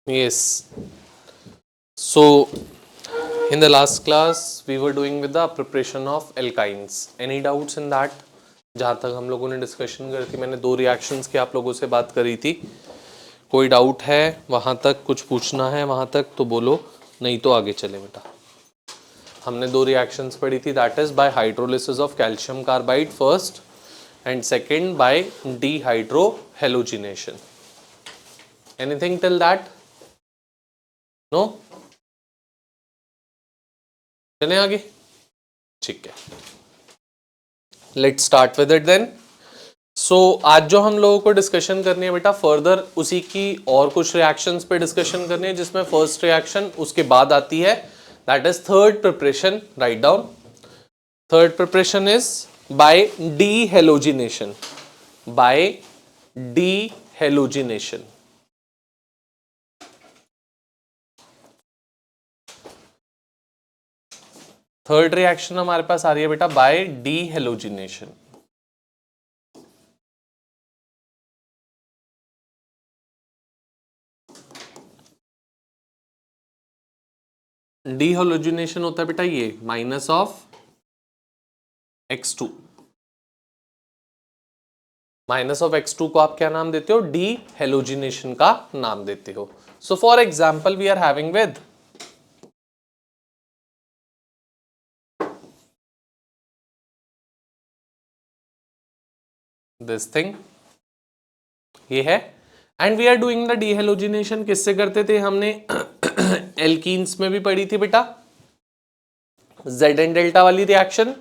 Yes. So, in the last class, we were doing with the preparation of alkynes. Any doubts in that? जहाँ तक हम लोगों ने discussion करी थी, मैंने 2 रिएक्शंस की आप लोगों से बात करी थी. कोई डाउट है वहाँ तक, कुछ पूछना है वहाँ तक तो बोलो, नहीं तो आगे चले बेटा. हमने 2 रिएक्शंस पढ़ी थी, that is by hydrolysis of calcium carbide first and second by dehydrohalogenation. Anything till that? No? चलें आगे. ठीक है, let's start with it then. So आज जो हम लोगों को डिस्कशन करनी है बेटा, फर्दर उसी की और कुछ रिएक्शंस पे डिस्कशन करनी है, जिसमें फर्स्ट रिएक्शन उसके बाद आती है, that is third preparation. Right down. Third preparation is by dehalogenation. By dehalogenation. Third reaction हमारे पास आ रही है बेटा बाय डीहेलोजिनेशन. डीहेलोजिनेशन होता है बेटा ये minus of x2. Minus of x2 को आप क्या नाम देते हो? डी हेलोजिनेशन का नाम देते हो. So for example we are having with this thing, ये है, and we are doing the dehalogenation. किससे करते थे हमने? एल्कीन्स में भी पढ़ी थी बेटा, जेड एन डेल्टा वाली रिएक्शन.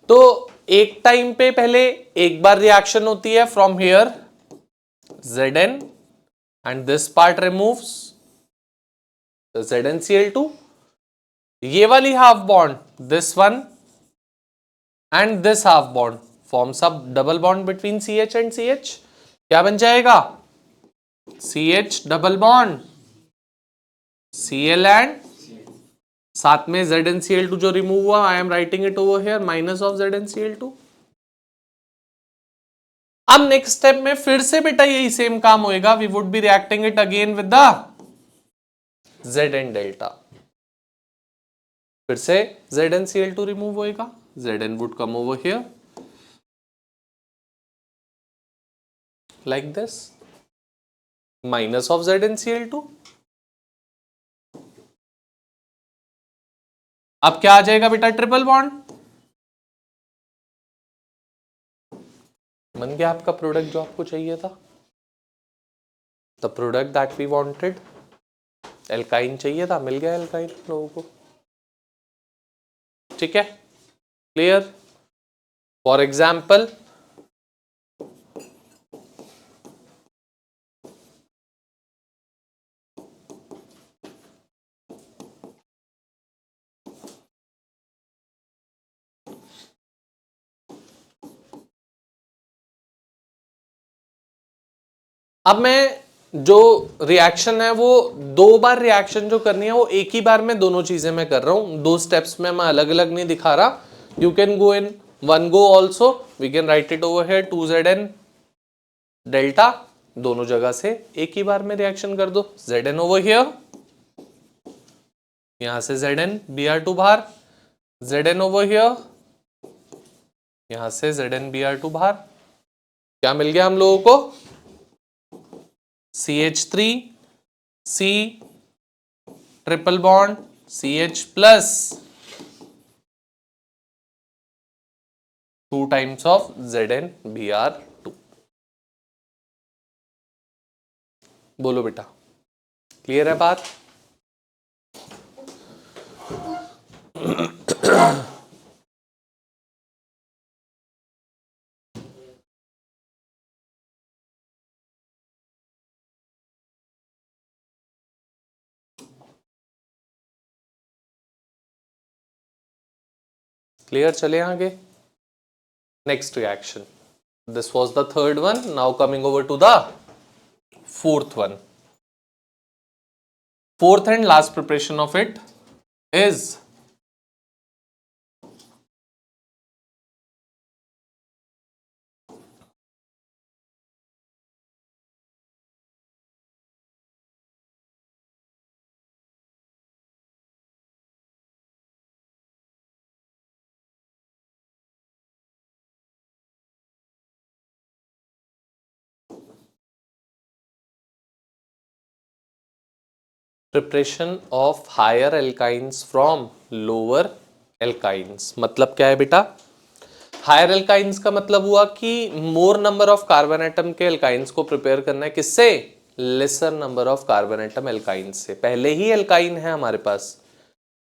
तो एक टाइम पे पहले एक बार रिएक्शन होती है from here Z N and this part removes ZnCl2. ये वाली half bond, this one and this half bond forms a double bond between CH and CH. क्या बन जाएगा? CH double bond Cl and साथ में ZnCl2 जो remove हुआ, I am writing it over here minus of ZnCl2. अब next step में फिर से बेटा यही सेम काम होएगा. We would be reacting it again with the Zn delta. फिर से ZnCl2 रिमूव होएगा, Zn would come over here like this, minus of ZnCl2. अब क्या आ जाएगा बेटा? Triple bond. बन गया आपका प्रोडक्ट जो आपको चाहिए था, the product that we wanted. Alkyne चाहिए था, मिल गया एल्काइन लोगों को. ठीक है, क्लियर. फॉर एग्जाम्पल अब मैं जो रिएक्शन है वो 2 बार रिएक्शन जो करनी है वो एक ही बार में दोनों चीजें मैं कर रहा हूं. 2 स्टेप्स में मैं अलग अलग नहीं दिखा रहा. You can go in one go also. We can write it over here 2Zn delta. दोनों जगह से एक ही बार में रिएक्शन कर दो. Zn ओवर हियर, यहां से Zn Br2 बाहर, Zn ओवर हियर, यहां से Zn Br2 बाहर. क्या मिल गया हम लोगों को? CH3 C triple bond CH plus 2 times of Zn Br2. बोलो बेटा, क्लियर है बात? क्लियर. चले आगे. Next reaction, this was the third one. Now coming over to the fourth one. Fourth and last preparation of it is preparation of higher alkynes from lower alkynes. मतलब क्या है बेटा? हायर एल्काइंस का मतलब हुआ कि मोर नंबर ऑफ कार्बन एटम के alkynes को प्रिपेयर करना है। किससे? Laser number of carbon atom alkynes से। पहले ही एल्काइन है हमारे पास,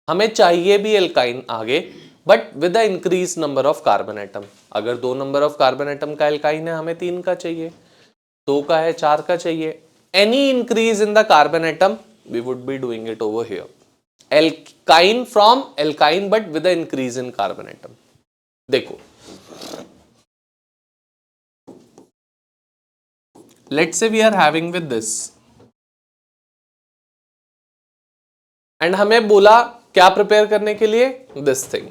हमें चाहिए भी एल्काइन आगे, but with the increase number of carbon atom. अगर 2 नंबर ऑफ कार्बन एटम का एल्काइन है, हमें 3 का चाहिए, 2 का है, 4 का चाहिए। Any increase in the carbon atom we would be doing it over here. Alkyne from alkyne but with the increase in carbon atom. देखो, let's say we are having with this and हमें बोला क्या prepare करने के लिए? This thing.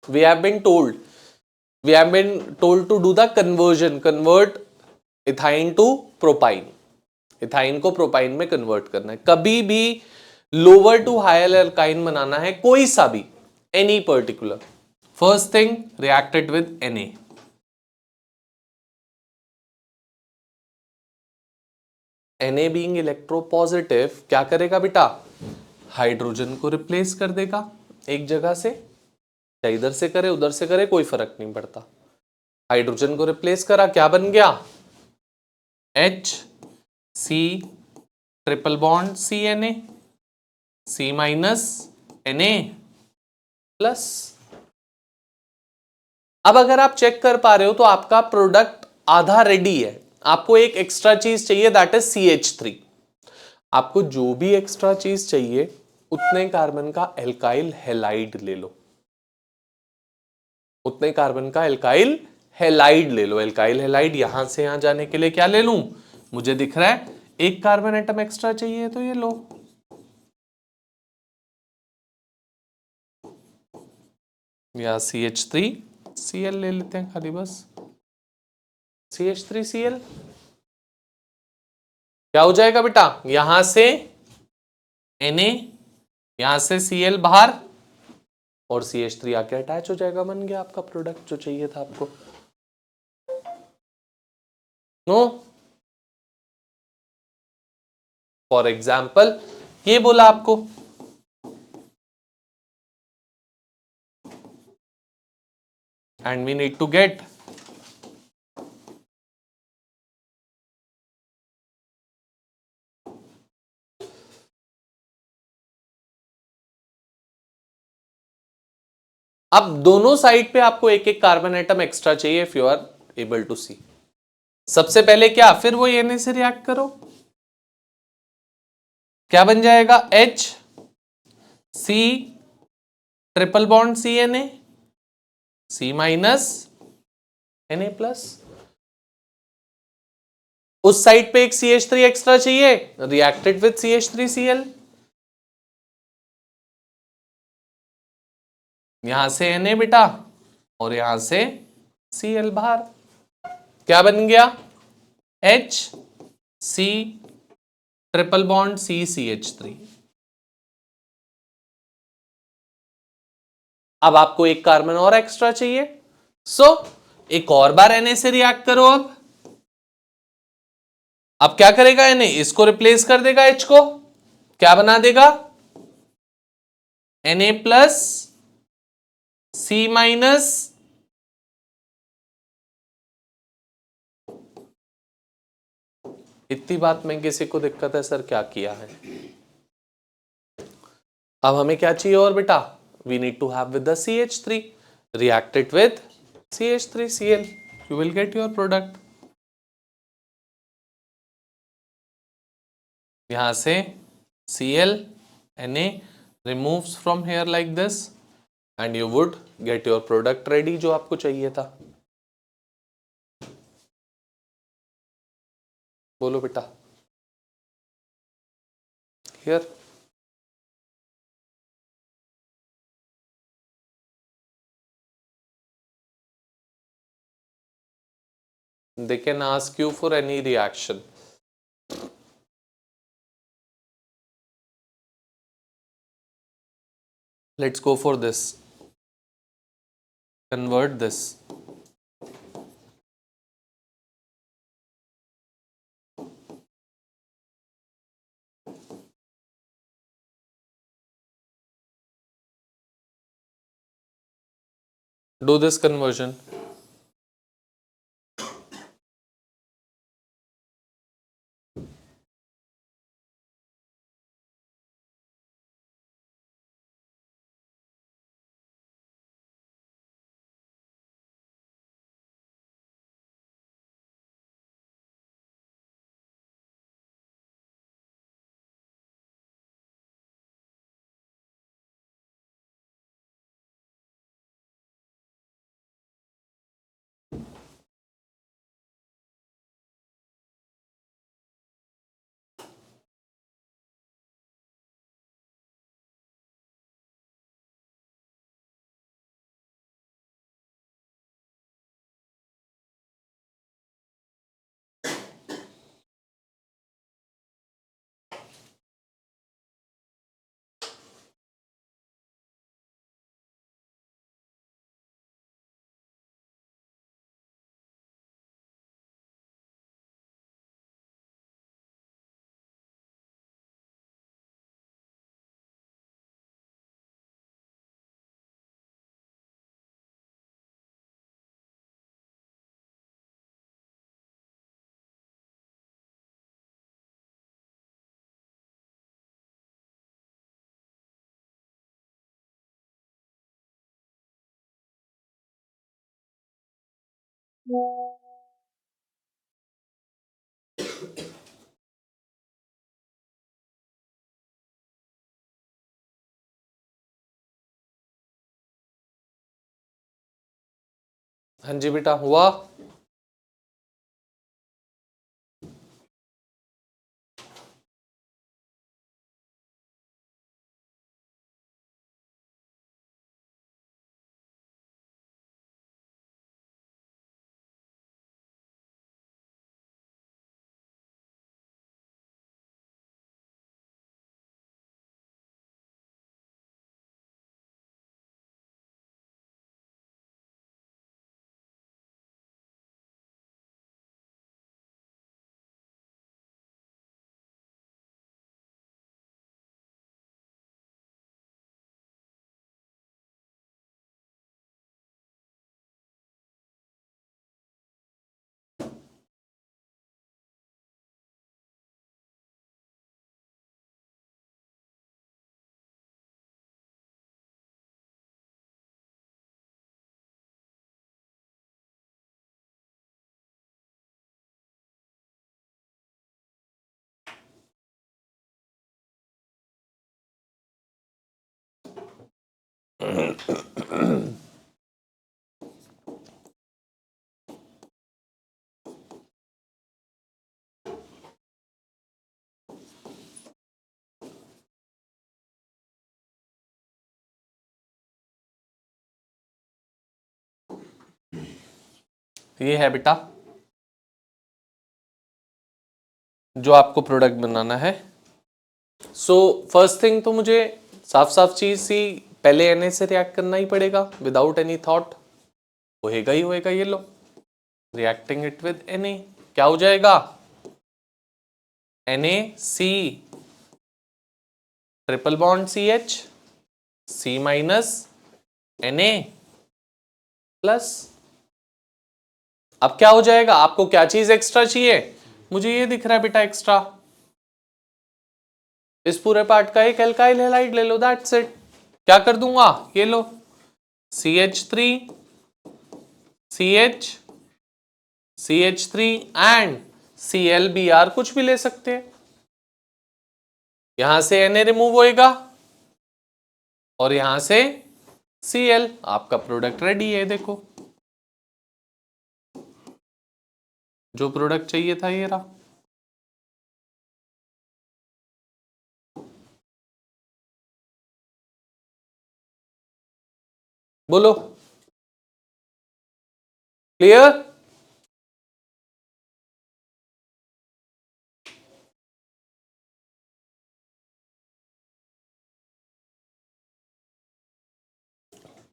we have been told to do the conversion, convert ethyne to propyne. Ethyne को propyne में convert करना है। कभी भी लोअर टू हायर एल्काइन बनाना है, कोई सा भी, any particular. First thing, reacted with Na। Na being electropositive क्या करेगा बेटा? हाइड्रोजन को रिप्लेस कर देगा एक जगह से, चाहे इधर से करे उधर से करे, कोई फर्क नहीं पड़ता। हाइड्रोजन को रिप्लेस करा, क्या बन गया? H C triple bond CNA, C minus Na plus. अब अगर आप चेक कर पा रहे हो तो आपका प्रोडक्ट आधा रेडी है। आपको एक एक्स्ट्रा चीज चाहिए, दैट इज CH3। आपको जो भी एक्स्ट्रा चीज चाहिए उतने कार्बन का एल्काइल हैलाइड ले लो, उतने कार्बन का एल्काइल हैलाइड ले लो। एल्काइल हैलाइड यहां से यहां जाने के लिए क्या ले लूं? मुझे दिख रहा है एक कार्बन एटम एक्स्ट्रा चाहिए, तो ये लो। या CH3Cl ले लेते हैं खाली, बस CH3Cl। क्या हो जाएगा बेटा? यहां से Na, यहां से Cl बाहर, और CH3 आके अटैच हो जाएगा। बन गया आपका प्रोडक्ट जो चाहिए था आपको। नो, फॉर एग्जाम्पल ये बोला आपको, and we need to get अब दोनों साइड पे आपको एक एक कार्बन एटम एक्स्ट्रा चाहिए, if you are able to see. सबसे पहले क्या? फिर वो Na से रिएक्ट करो, क्या बन जाएगा? H C triple bond CNA, C minus Na plus. उस साइड पे एक CH3 एक्स्ट्रा चाहिए, रिएक्टेड विद CH3Cl। यहां से Na बेटा, और यहां से Cl बाहर। क्या बन गया? H C triple bond CH3। अब आपको एक कार्बन और एक्स्ट्रा चाहिए, सो एक और बार Na से रिएक्ट करो। अब क्या करेगा Na? इसको रिप्लेस कर देगा, H को क्या बना देगा? Na plus C minus. इतनी बात में किसी को दिक्कत है सर क्या किया है? अब हमें क्या चाहिए और बेटा? We need to have with the CH3, react it with CH3Cl, you will get your product। यहां से Cl Na removes from here like this and you would get your product ready जो आपको चाहिए था। बोलो बेटा। Here they can ask you for any reaction। Let's go for this। convert this. Do this conversion. हाँ जी बेटा, हुआ? ये है बेटा जो आपको प्रोडक्ट बनाना है। सो फर्स्ट थिंग तो मुझे साफ साफ चीज सी पहले Na से रिएक्ट करना ही पड़ेगा विदाउट एनी थॉट। होएगा ही होएगा, ये लो रिएक्टिंग इट विद Na, क्या हो जाएगा? NaC triple bond CH, C minus Na plus. अब क्या हो जाएगा? आपको क्या चीज एक्स्ट्रा चाहिए? मुझे ये दिख रहा है बेटा एक्स्ट्रा, इस पूरे पार्ट का एक एल्काइल हैलाइड ले लो, दैट्स इट। क्या कर दूंगा? ये लो CH3 CH CH3 and ClBr, कुछ भी ले सकते हैं। यहां से Na रिमूव होएगा और यहां से Cl, आपका प्रोडक्ट रेडी है। देखो जो प्रोडक्ट चाहिए था ये रहा। बोलो क्लियर?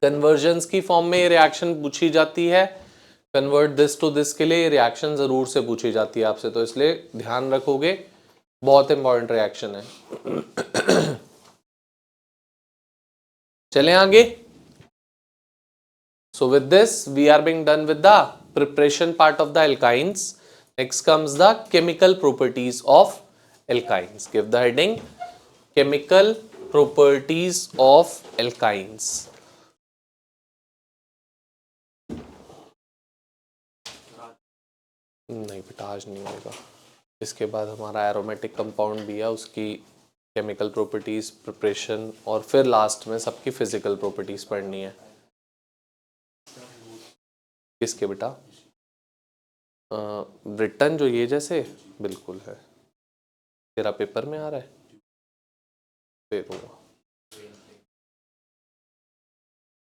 कन्वर्जन्स की फॉर्म में ये रिएक्शन पूछी जाती है, कन्वर्ट दिस टू दिस के लिए रिएक्शन जरूर से पूछी जाती है आपसे, तो इसलिए ध्यान रखोगे, बहुत इंपॉर्टेंट रिएक्शन है। चलें आगे। So with this we are being done with the preparation part of the alkynes. Next comes the chemical properties of alkynes. Give the heading chemical properties of alkynes. नहीं बेटा आज नहीं होगा, इसके बाद हमारा एरोमेटिक कंपाउंड भी है, उसकी केमिकल प्रॉपर्टीज प्रिपरेशन और फिर लास्ट में सबकी फिजिकल प्रॉपर्टीज पढ़नी है। किसके बेटा? रिटर्न जो ये जैसे बिल्कुल है, तेरा पेपर में आ रहा है, फिर होगा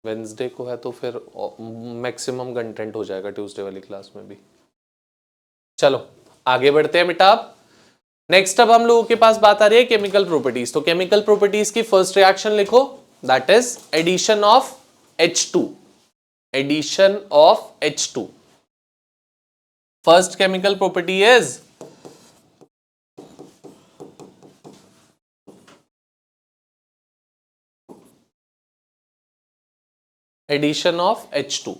वेंसडे को है तो फिर मैक्सिमम कंटेंट हो जाएगा ट्यूसडे वाली क्लास में भी। चलो आगे बढ़ते हैं बेटा। अब नेक्स्ट अब हम लोगों के पास बात आ रही है केमिकल प्रॉपर्टीज। तो केमिकल प्रॉपर्टीज की फर्स्ट रिएक्शन लिखो, that is addition of H2। Addition of H2। First chemical property is addition of H2।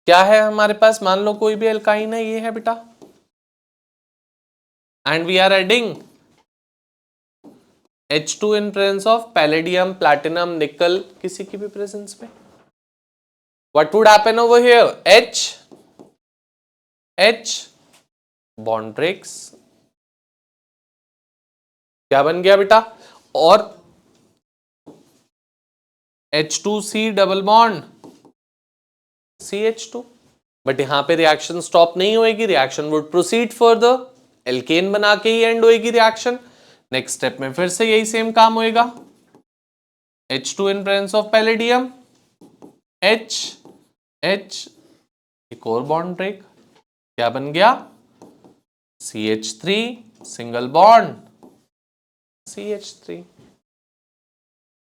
क्या है हमारे पास? मान लो कोई भी एल्काइन है, ये है बेटा, and we are adding H2 in presence of palladium, platinum, nickel, किसी की भी प्रेजेंस में। What would happen over here? H bond breaks, क्या बन गया बेटा? और H2C double bond CH2। But यहां पे रिएक्शन स्टॉप नहीं होएगी, reaction would proceed further, alkane बना के ही एंड होएगी रिएक्शन। नेक्स्ट स्टेप में फिर से यही सेम काम होएगा, H2 in presence of palladium, H एक और बॉन्ड ब्रेक, क्या बन गया? CH3 single bond CH3।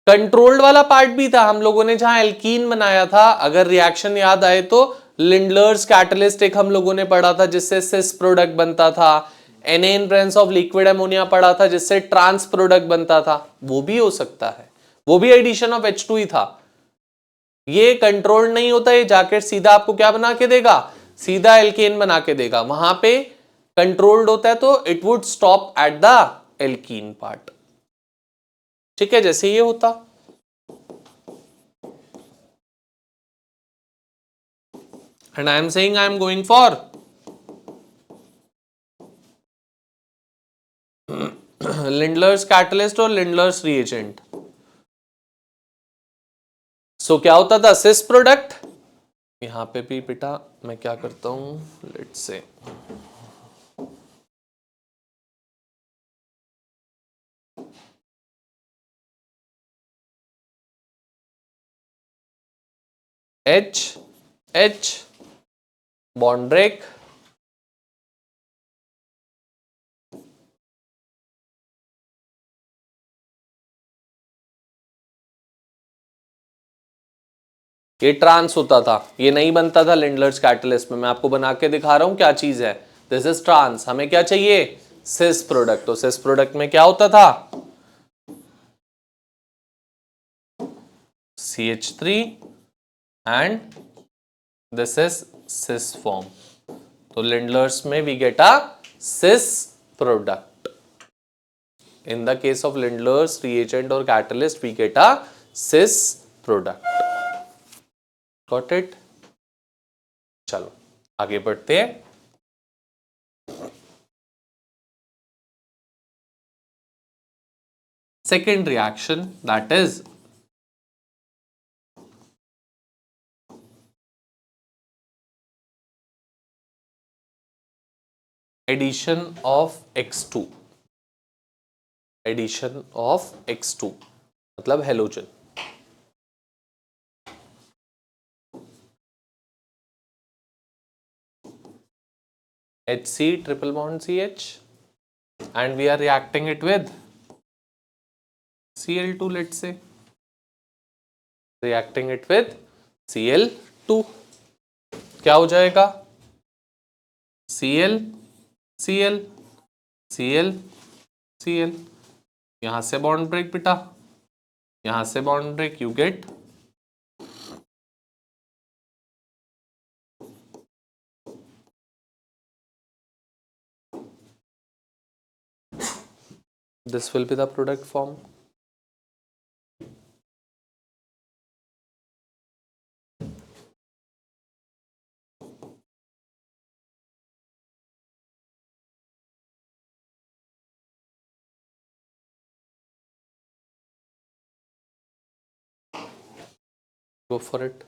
Controlled वाला पार्ट भी था हम लोगों ने जहां एल्कीन बनाया था, अगर रिएक्शन याद आए तो लिंडलर्स कैटलिस्ट एक हम लोगों ने पढ़ा था जिससे सिस प्रोडक्ट बनता था, Na in presence of liquid ammonia पढ़ा था जिससे ट्रांस प्रोडक्ट बनता था, वो भी हो सकता है, वो भी एडिशन ऑफ H2 ही था। ये कंट्रोल्ड नहीं होता, ये जाकर सीधा आपको क्या बना के देगा? सीधा एल्केन बना के देगा। वहां पे कंट्रोल्ड होता है तो it would stop at the alkene part, ठीक है, जैसे ये होता। And I am saying I am going for Lindlar's catalyst और लिंडलर्स रिएजेंट। सो क्या होता था? सिस प्रोडक्ट। यहां पे भी बेटा मैं क्या करता हूं, let's say H bond break, ये ट्रांस होता था, ये नहीं बनता था लिंडलर्स कैटलिस्ट में। मैं आपको बना के दिखा रहा हूं क्या चीज है, दिस इज ट्रांस। हमें क्या चाहिए? Cis product. तो सिस प्रोडक्ट में क्या होता था? CH3 and this is cis form. तो लिंडलर्स में we get a cis product. In the case of Lindlar's reagent और catalyst we get a cis product. Got it? चलो आगे बढ़ते हैं। Second reaction that is addition of X2। Addition of X2 मतलब halogen. HC triple bond CH and we are reacting it with Cl2, let's say. Reacting it with Cl2, क्या हो जाएगा? Cl Cl Cl Cl, यहां से bond break बेटा, यहां से bond break, you get this will be the product form. Go for it.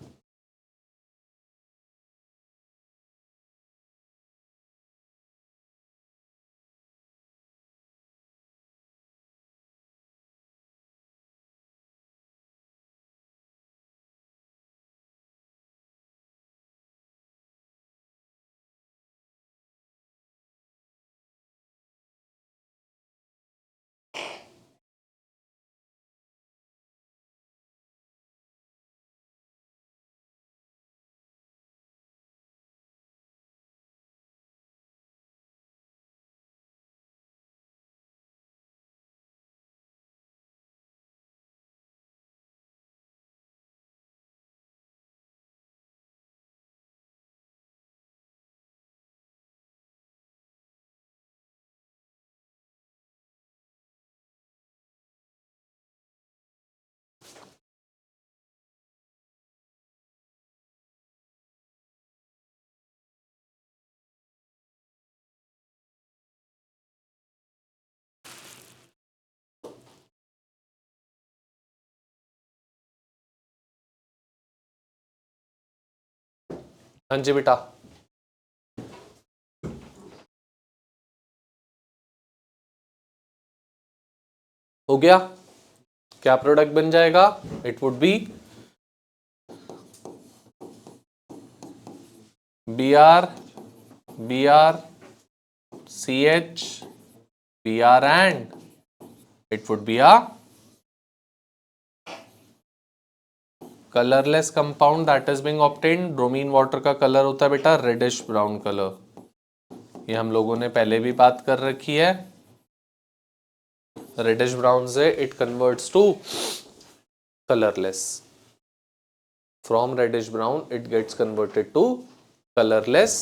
हाँ जी बेटा, हो गया? क्या प्रोडक्ट बन जाएगा? It would be Br Br CH Br and it would be a colorless compound that is being obtained. Bromine water का colour होता है बेटा रेडिश ब्राउन कलर, ये हम लोगों ने पहले भी बात कर रखी है। रेडिश ब्राउन से it converts to colorless. From reddish brown it gets converted to colorless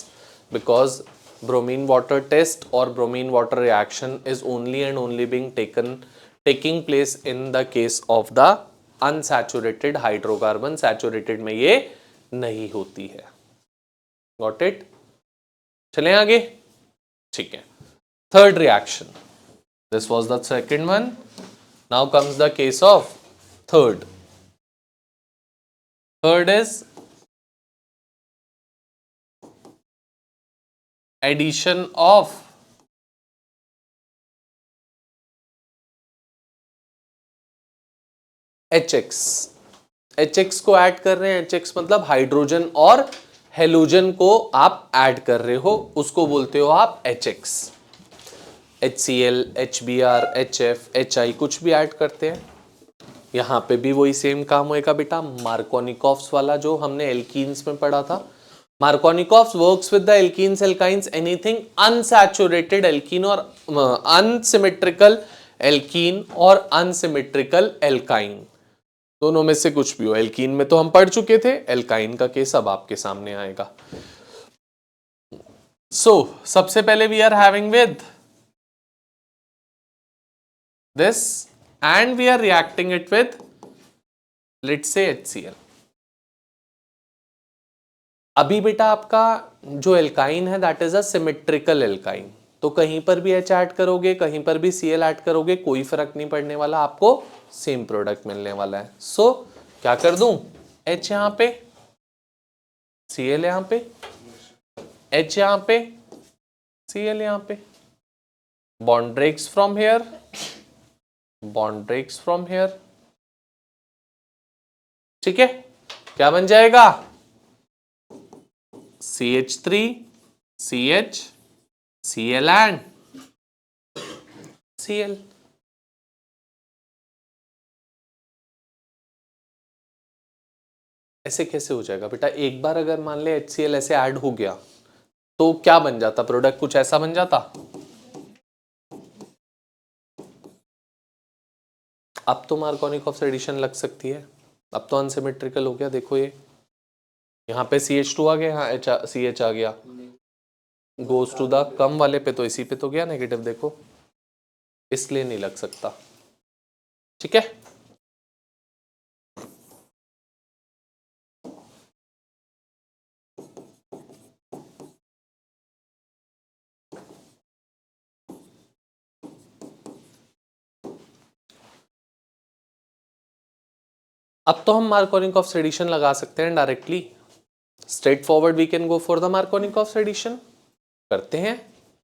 because bromine water test or bromine water reaction is only and only being taking place in the case of the unsaturated hydrocarbon. Saturated में ये नहीं होती है। Got it? चलें आगे? ठीक है। Third reaction. This was the second one. Now comes the case of third. Third is addition of HX. HX को ऐड कर रहे हैं, HX मतलब हाइड्रोजन और हेलोजन को आप ऐड कर रहे हो, उसको बोलते हो आप HX. HCl, HBr, HF, HI कुछ भी ऐड करते हैं। यहां पे भी वही सेम काम होएगा बेटा, मार्कोनिकॉफ्स वाला जो हमने एल्कीन्स में पढ़ा था। Markovnikov's works with the alkenes, alkynes, anything unsaturated alkene or unsymmetrical alkene और unsymmetrical alkyne, दोनों में से कुछ भी हो। एल्कीन में तो हम पढ़ चुके थे, एल्काइन का केस अब आपके सामने आएगा। सबसे पहले we are having with this and we are reacting it with let's say HCl. अभी बेटा आपका जो एल्काइन है that is a symmetrical alkyne, तो कहीं पर भी H ऐड करोगे, कहीं पर भी Cl ऐड करोगे, कोई फर्क नहीं पड़ने वाला, आपको सेम प्रोडक्ट मिलने वाला है। क्या कर दूं, H यहां पे, Cl यहां पे, H यहां पे, Cl यहां पे, bond breaks from here, bond breaks from here, ठीक है। क्या बन जाएगा, CH3 CH Cl and Cl. ऐसे कैसे हो जाएगा बेटा? एक बार अगर मान ले HCl ऐसे ऐड हो गया तो क्या बन जाता प्रोडक्ट? कुछ ऐसा बन जाता। अब तो मार्कोनिकॉफ एडिशन लग सकती है, अब तो अनसिमेट्रिकल हो गया। देखो ये यहाँ पे CH2 आ गया, यहाँ CH आ गया, गोज टू द कम वाले पे तो इसी पे तो गया नेगेटिव, देखो इसलिए नहीं लग सकता। ठीक है, अब तो हम मार्कोनिकॉफ एडिशन लगा सकते हैं directly. Straightforward we can go for the Markovnikov addition. करते हैं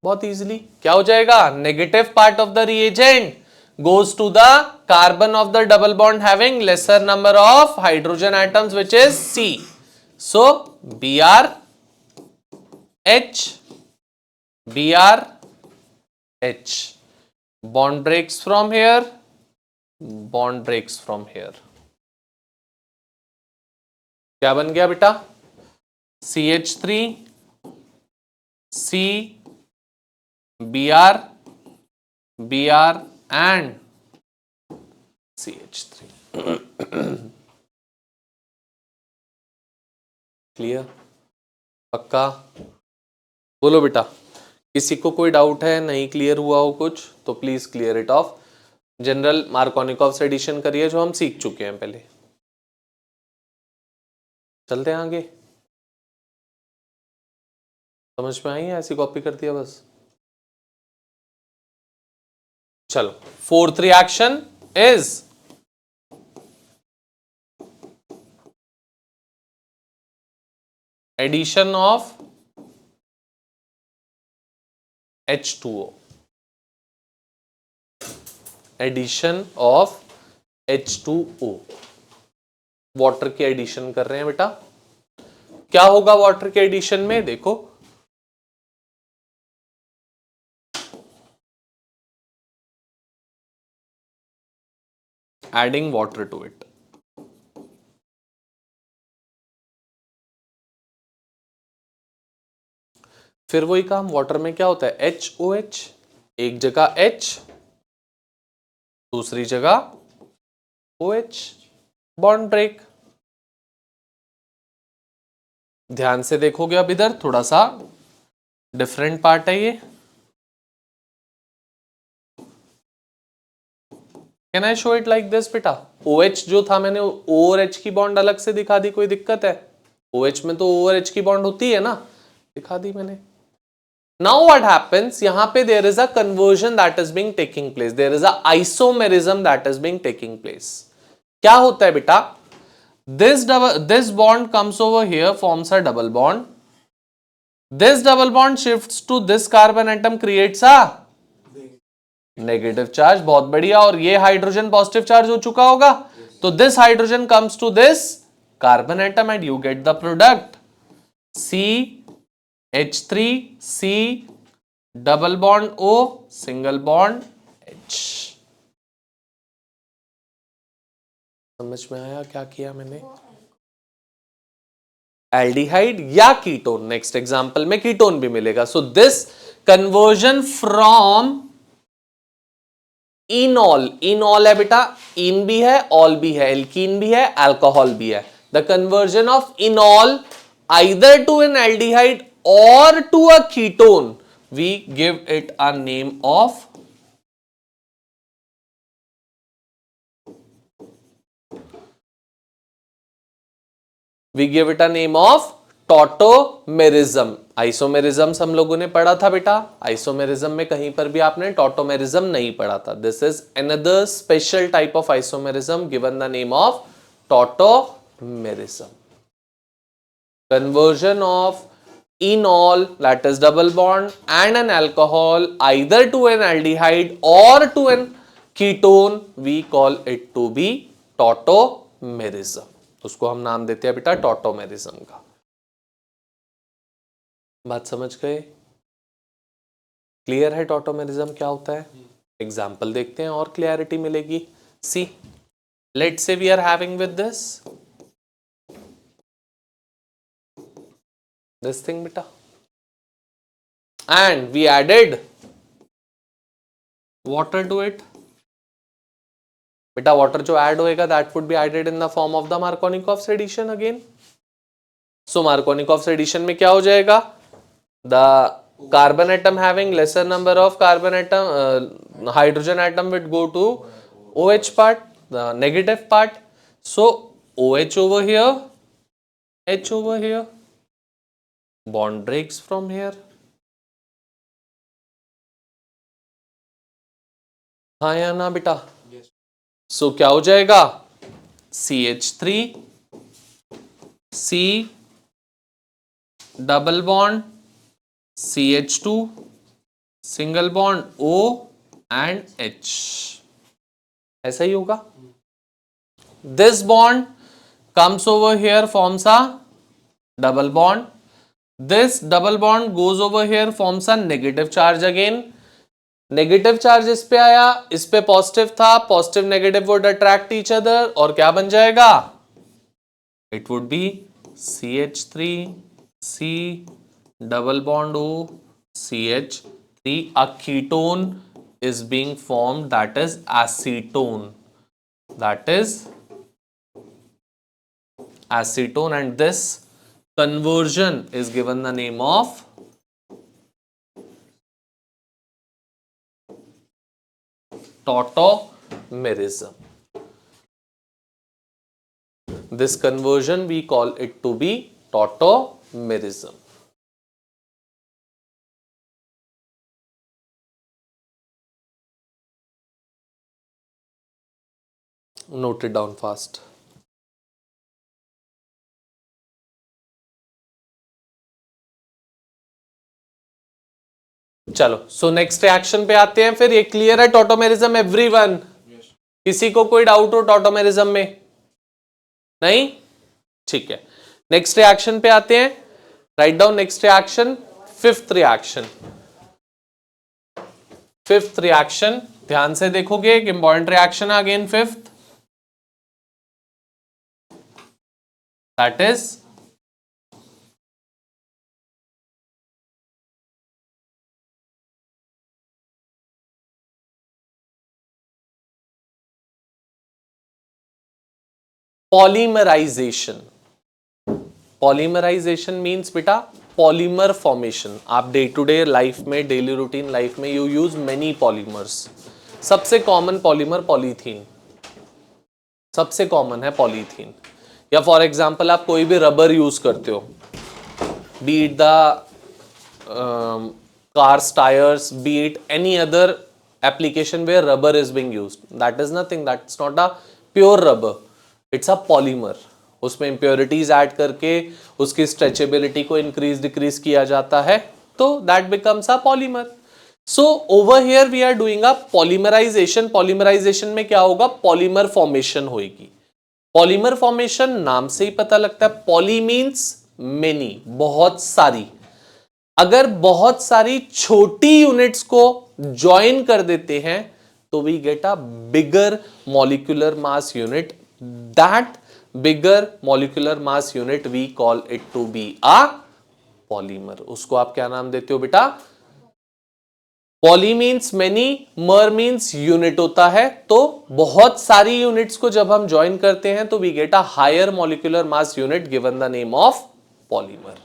बहुत इजीली। क्या हो जाएगा? Negative part of the reagent goes to the carbon of the double bond having lesser number of hydrogen atoms, which is C. So Br H Br H bond breaks from here, bond breaks from here. क्या बन गया बेटा? CH3 C Br Br and CH3. Clear? पक्का? बोलो बेटा, किसी को कोई डाउट है, नहीं क्लियर हुआ हो कुछ तो please clear it off. General Markovnikov addition करिए जो हम सीख चुके हैं पहले। चलते हैं आगे। समझ में आई है? ऐसी कॉपी कर दिया बस। चलो, fourth reaction is addition of H2O। Addition of H2O, water की एडिशन कर रहे हैं बेटा। क्या होगा वाटर के एडिशन में? देखो, एडिंग वाटर टू इट। फिर वही काम, वाटर में क्या होता है? HOH, एक जगह H दूसरी जगह OH, बॉन्ड ब्रेक। ध्यान से देखोगे अब इधर थोड़ा सा डिफरेंट पार्ट है ये। Can I show it like this बेटा? OH जो था मैंने O और H की बॉन्ड अलग से दिखा दी, कोई दिक्कत है? OH में तो O और H की बॉन्ड होती है ना, दिखा दी मैंने। Now what happens? यहाँ पे there is a conversion that is being taking place. There is a isomerism that is being taking place. क्या होता है बेटा? This bond comes over here, forms a double bond. This double bond shifts to this carbon atom, creates a negative charge. बहुत बढ़िया। और ये hydrogen positive charge हो चुका होगा, तो this hydrogen comes to this carbon atom and you get the product CH3C double bond O single bond H। समझ में आया क्या किया मैंने? एल्डिहाइड या कीटोन, नेक्स्ट एग्जांपल में कीटोन भी मिलेगा। So this conversion from enol, enol है बेटा, इन भी है ऑल भी है, एल्कीन भी है अल्कोहल भी है। The conversion of enol either to an aldehyde और to a ketone, we give it a name of tautomerism. Isomerism हम लोगों ने पढ़ा था बेटा, आइसोमेरिज्म में कहीं पर भी आपने टॉटोमेरिज्म नहीं पढ़ा था। This is another special type of isomerism given the name of tautomerism. Conversion of enol, that is double bond, and an alcohol either to an aldehyde or to an ketone, we call it to be tautomerism। उसको हम नाम देते हैं बेटा tautomerism का। बात समझ गए? क्लियर है टॉटोमेरिज्म क्या होता है? एग्जाम्पल देखते हैं और क्लियरिटी मिलेगी। See, let's say we are having with this this thing beta, and we added water to it. बेटा water जो add होएगा that would be added in the form of the Markovnikov's addition again. So Markovnikov's addition में क्या हो जाएगा? The carbon atom having lesser number of carbon atom, hydrogen atom would go to OH part, the negative part. So OH over here, H over here, bond breaks from here. हाँ या ना बेटा? सो क्या हो जाएगा? CH3 C double bond CH2 single bond O and H, ऐसा ही होगा. This bond comes over here, forms a double bond. This double bond goes over here, forms a negative charge again. Negative charge इस पे आया, इस पे positive था, positive negative would attract each other और क्या बन जाएगा? It would be CH3 C double bond O CH3. A ketone is being formed, that is acetone, that is acetone, and this conversion is given the name of tautomerism. This conversion we call it to be tautomerism. Note it down fast. चलो, so next reaction पे आते हैं फिर. ये clear है tautomerism everyone? किसी को कोई डाउट हो टॉटोमेरिज्म में? नहीं? ठीक है, नेक्स्ट रिएक्शन पे आते हैं. Right down next reaction, fifth reaction. Fifth reaction ध्यान से देखोगे, एक important reaction again fifth, that is polymerization. Polymerization means बेटा पॉलीमर फॉर्मेशन. आप डे टू डे लाइफ में, डेली रूटीन लाइफ में यू यूज मेनी पॉलीमर्स. सबसे कॉमन पॉलीमर पॉलीथीन, सबसे कॉमन है पॉलीथीन. या फॉर एग्जांपल आप कोई भी रबर यूज करते हो, be it the cars tyres, be it any other application where rubber is being used, that is nothing, that's not a pure rubber, it's a polymer. उसमें impurities add करके उसकी stretchability को increase decrease किया जाता है, तो that becomes a polymer. So over here we are doing a polymerization. polymerization में क्या होगा? पॉलीमर फॉर्मेशन होगी. पॉलीमर फॉर्मेशन नाम से ही पता लगता है. पॉली मीन्स मेनी, बहुत सारी. अगर बहुत सारी छोटी यूनिट्स को ज्वाइन कर देते हैं तो we get a bigger molecular mass unit. That bigger molecular mass unit we call it to be a polymer. उसको आप क्या नाम देते हो बेटा? Poly means many, mer means unit होता है. तो बहुत सारी यूनिट्स को जब हम ज्वाइन करते हैं तो we get a higher molecular mass unit given the name of polymer.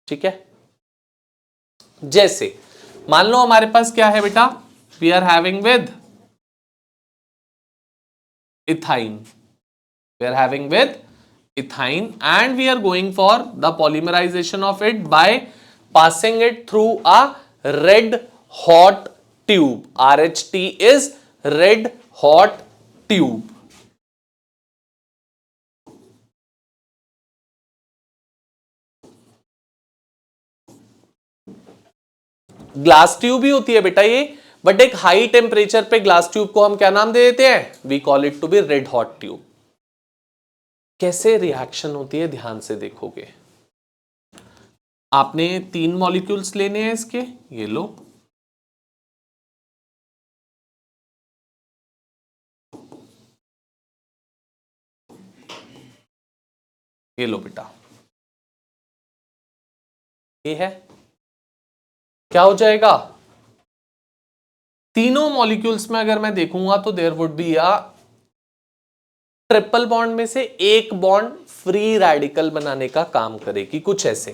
ठीक है, जैसे मान लो हमारे पास क्या है बेटा? We are having with ethyne. We are having with ethyne and we are going for the polymerisation of it by passing it through a red hot tube. RHT is red hot tube. Glass tube ही होती है बेटा ये, but एक high temperature पे glass tube को हम क्या नाम दे देते हैं? We call it to be red hot tube. कैसे रिएक्शन होती है ध्यान से देखोगे. आपने 3 मॉलिक्यूल्स लेने हैं इसके, ये लो. ये लो बेटा, ये है, क्या हो जाएगा? तीनों मॉलिक्यूल्स में अगर मैं देखूंगा तो there would be a triple bond में से एक बॉन्ड फ्री रेडिकल बनाने का काम करेगी, कुछ ऐसे।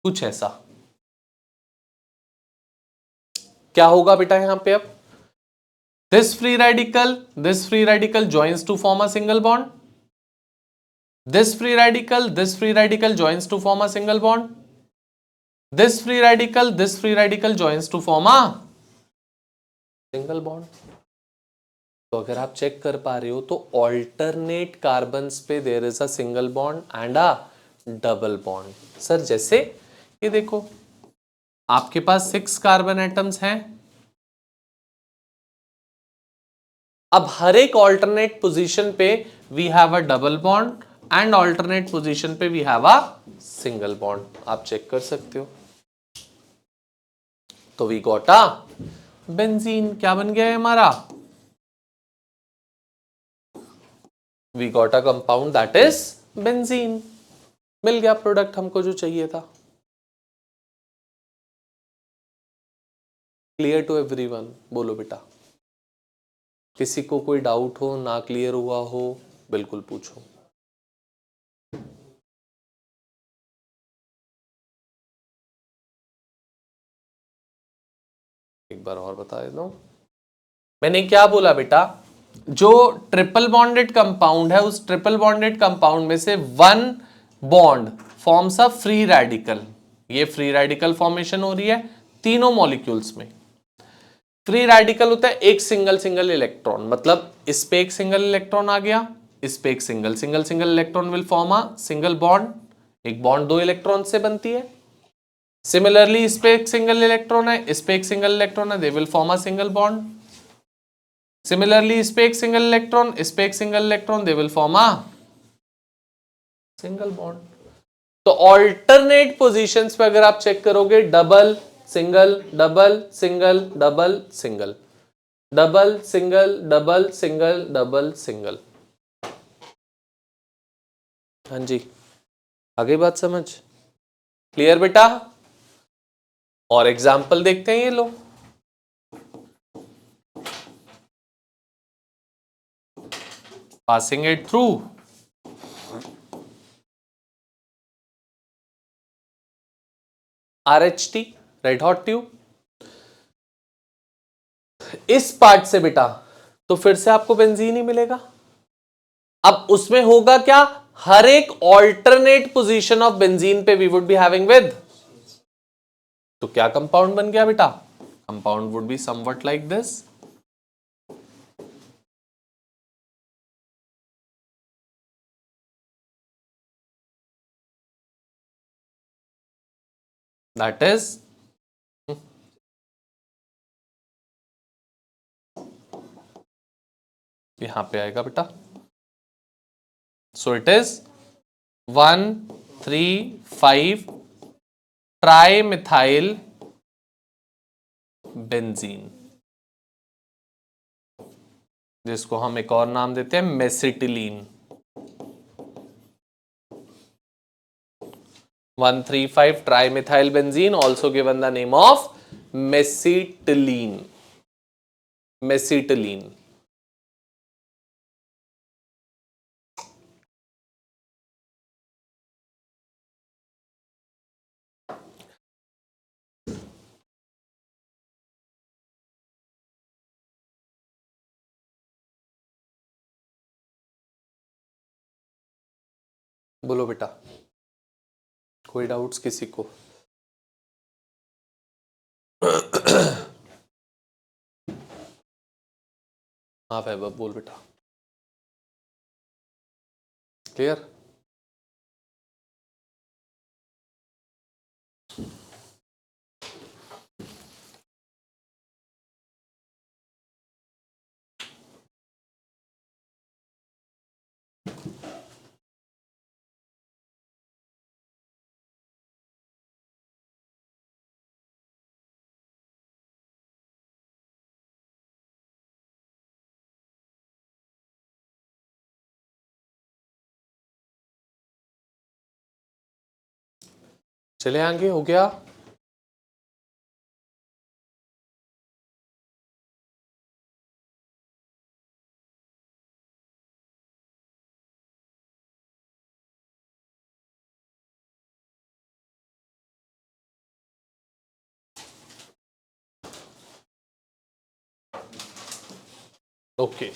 कुछ ऐसा क्या होगा बेटा यहां पे? अब this free radical joins to form a single bond, this free radical joins to form a single bond, this free radical joins to form a single bond। तो अगर आप चेक कर पा रहे हो तो ऑल्टरनेट कार्बन्स पे there is a single bond and a double bond. Sir जैसे ये देखो, आपके पास 6 कार्बन एटम्स हैं, अब हर एक ऑल्टरनेट पोजीशन पे we have a double bond and alternate position पे we have a single bond, आप चेक कर सकते हो। तो वी गॉट अ बेंजीन, क्या बन गया है हमारा? We got a compound that is benzene. मिल गया प्रोडक्ट हमको जो चाहिए था। Clear to everyone? बोलो बेटा, किसी को कोई डाउट हो, ना क्लियर हुआ हो, बिल्कुल पूछो। एक बार और बता देता हूं, मैंने क्या बोला बेटा? जो ट्रिपल बॉन्डेड कंपाउंड है, उस ट्रिपल बॉन्डेड कंपाउंड में से one bond forms a free radical. ये फ्री रेडिकल फॉर्मेशन हो रही है तीनों मॉलिक्यूल्स में। फ्री रेडिकल होता है एक सिंगल सिंगल इलेक्ट्रॉन, मतलब इस पे एक सिंगल इलेक्ट्रॉन आ गया, इस पे एक single single single electron will form a single bond. एक बॉन्ड दो इलेक्ट्रॉन से बनती है। सिमिलरली इस पे एक सिंगल इलेक्ट्रॉन है, इस पे एक सिंगल इलेक्ट्रॉन है, they will form a single bond. Similarly इस पे एक सिंगल इलेक्ट्रॉन, इस पे एक single electron, they will form a single bond. तो ऑल्टरनेट पोजीशंस पे अगर आप चेक करोगे, double single double single double single double single double single double single. हाँ जी, आगे बात समझ? क्लियर बेटा? और एग्जाम्पल देखते हैं, ये लो। Passing it through RHT, red hot tube. इस पार्ट से बेटा तो फिर से आपको बेंजीन ही मिलेगा। अब उसमें होगा क्या? हर एक ऑल्टरनेट पोजीशन ऑफ बेंजीन पे we would be having with, तो क्या कंपाउंड बन गया बेटा? Compound would be something like this. That is, यहां पे आएगा बेटा। So it is 1,3,5 tri methyl benzene, जिसको हम एक और नाम देते हैं mesitylene. 1,3,5 trimethyl benzene, also given the name of mesitylene. Mesitylene. बोलो बेटा, कोई डाउट्स किसी को? हाँ वैभव बोल बेटा। क्लियर? चले आगे, हो गया। Okay.